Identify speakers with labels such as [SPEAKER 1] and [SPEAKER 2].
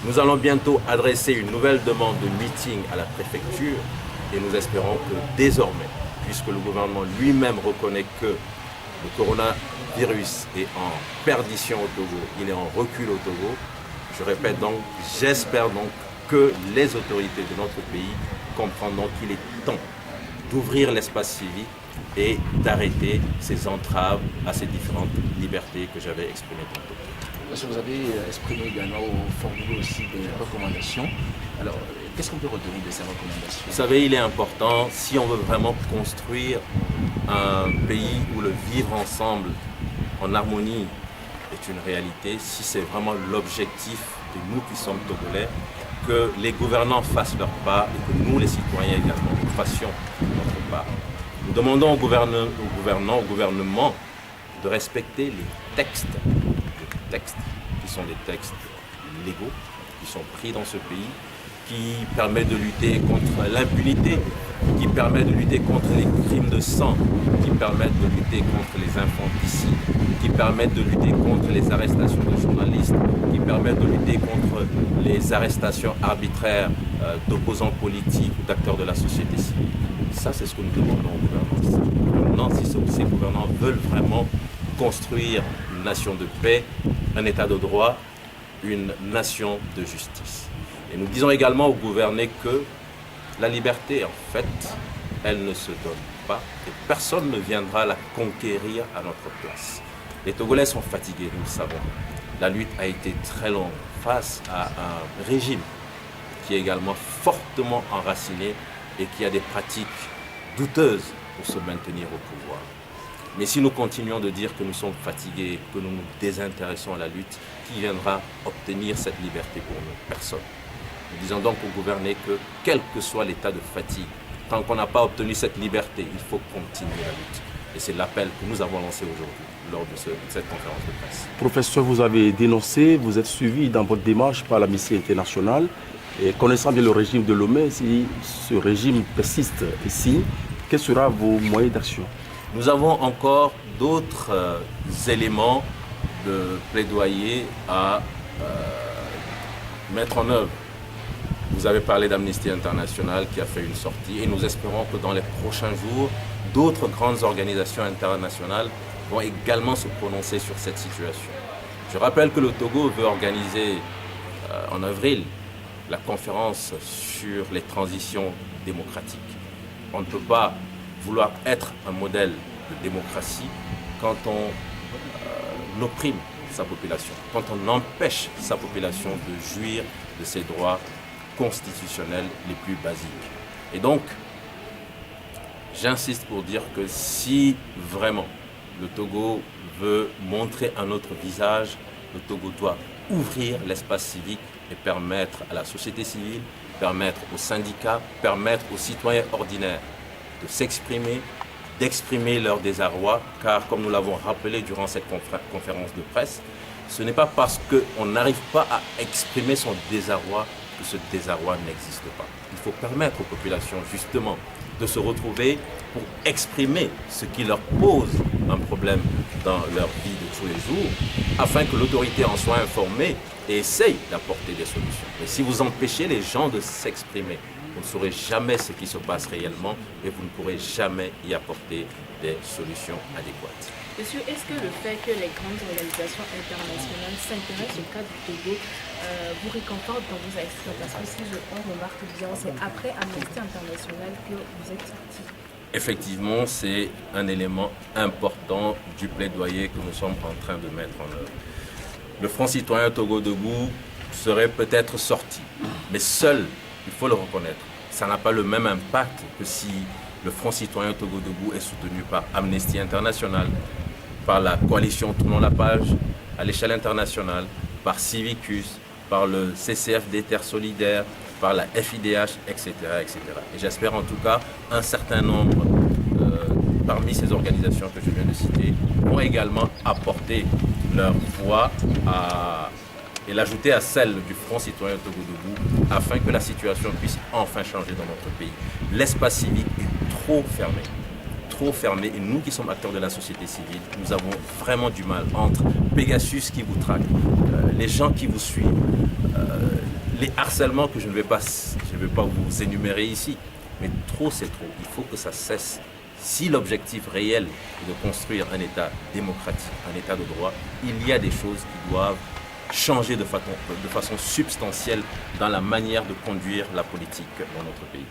[SPEAKER 1] Nous allons bientôt adresser une nouvelle demande de meeting à la préfecture et nous espérons que désormais, puisque le gouvernement lui-même reconnaît que le coronavirus est en perdition au Togo, il est en recul au Togo, je répète donc, j'espère donc que les autorités de notre pays comprendront qu'il est temps d'ouvrir l'espace civique et d'arrêter ces entraves à ces différentes libertés que j'avais exprimées tantôt.
[SPEAKER 2] Parce que vous avez exprimé également ou formulé aussi des recommandations. Alors, qu'est-ce qu'on peut retenir de ces recommandations?
[SPEAKER 1] Vous savez, il est important, si on veut vraiment construire un pays où le vivre ensemble en harmonie est une réalité, si c'est vraiment l'objectif de nous qui sommes Togolais, que les gouvernants fassent leur part et que nous, les citoyens également, nous fassions notre part. Nous demandons aux gouvernants, au gouvernement de respecter les textes qui sont des textes légaux, qui sont pris dans ce pays, qui permettent de lutter contre l'impunité, qui permettent de lutter contre les crimes de sang, qui permettent de lutter contre les infanticides, qui permettent de lutter contre les arrestations de journalistes, qui permettent de lutter contre les arrestations arbitraires d'opposants politiques ou d'acteurs de la société civile. Ça, c'est ce que nous demandons aux gouvernants. Maintenant, si ces gouvernants veulent vraiment construire une nation de paix, un état de droit, une nation de justice. Et nous disons également aux gouvernés que la liberté, en fait, elle ne se donne pas et personne ne viendra la conquérir à notre place. Les Togolais sont fatigués, nous le savons. La lutte a été très longue face à un régime qui est également fortement enraciné et qui a des pratiques douteuses pour se maintenir au pouvoir. Mais si nous continuons de dire que nous sommes fatigués, que nous nous désintéressons à la lutte, qui viendra obtenir cette liberté pour nous? Personne. Nous disons donc aux gouvernés que, quel que soit l'état de fatigue, tant qu'on n'a pas obtenu cette liberté, il faut continuer la lutte. Et c'est l'appel que nous avons lancé aujourd'hui lors de cette conférence de presse.
[SPEAKER 3] Professeur, vous avez dénoncé, vous êtes suivi dans votre démarche par l'Amnesty International. Et connaissant bien le régime de Lomé, si ce régime persiste ici, quels seront vos moyens d'action?
[SPEAKER 1] Nous avons encore d'autres éléments de plaidoyer à mettre en œuvre. Vous avez parlé d'Amnesty International qui a fait une sortie et nous espérons que dans les prochains jours, d'autres grandes organisations internationales vont également se prononcer sur cette situation. Je rappelle que le Togo veut organiser en avril la conférence sur les transitions démocratiques. On ne peut pas vouloir être un modèle de démocratie quand on opprime sa population, quand on empêche sa population de jouir de ses droits constitutionnels les plus basiques. Et donc, j'insiste pour dire que si vraiment le Togo veut montrer un autre visage, le Togo doit ouvrir l'espace civique et permettre à la société civile, permettre aux syndicats, permettre aux citoyens ordinaires de s'exprimer, d'exprimer leur désarroi, car comme nous l'avons rappelé durant cette conférence de presse, ce n'est pas parce qu'on n'arrive pas à exprimer son désarroi que ce désarroi n'existe pas. Il faut permettre aux populations justement de se retrouver pour exprimer ce qui leur pose un problème dans leur vie de tous les jours, afin que l'autorité en soit informée et essaye d'apporter des solutions. Mais si vous empêchez les gens de s'exprimer, vous ne saurez jamais ce qui se passe réellement et vous ne pourrez jamais y apporter des solutions adéquates.
[SPEAKER 4] Monsieur, est-ce que le fait que les grandes organisations internationales s'intéressent au cas du Togo vous réconforte dans vos actions? Parce que si on remarque bien, c'est après Amnesty International que vous êtes sorti.
[SPEAKER 1] Effectivement, c'est un élément important du plaidoyer que nous sommes en train de mettre en œuvre. Le Front citoyen Togo debout serait peut-être sorti, mais seul, il faut le reconnaître, ça n'a pas le même impact que si le Front citoyen Togo debout est soutenu par Amnesty International, par la coalition Tournons la page à l'échelle internationale, par Civicus, par le CCFD Terre Solidaire, par la FIDH, etc., etc. Et j'espère en tout cas un certain nombre parmi ces organisations que je viens de citer vont également apporter leur voix et l'ajouter à celle du Front citoyen Togo debout afin que la situation puisse enfin changer dans notre pays. L'espace civique est trop fermé et nous qui sommes acteurs de la société civile, nous avons vraiment du mal entre Pegasus qui vous traque, les gens qui vous suivent, harcèlements que je ne vais pas vous énumérer ici. Mais trop, c'est trop. Il faut que ça cesse. Si l'objectif réel est de construire un État démocratique, un État de droit, il y a des choses qui doivent changer de façon substantielle dans la manière de conduire la politique dans notre pays.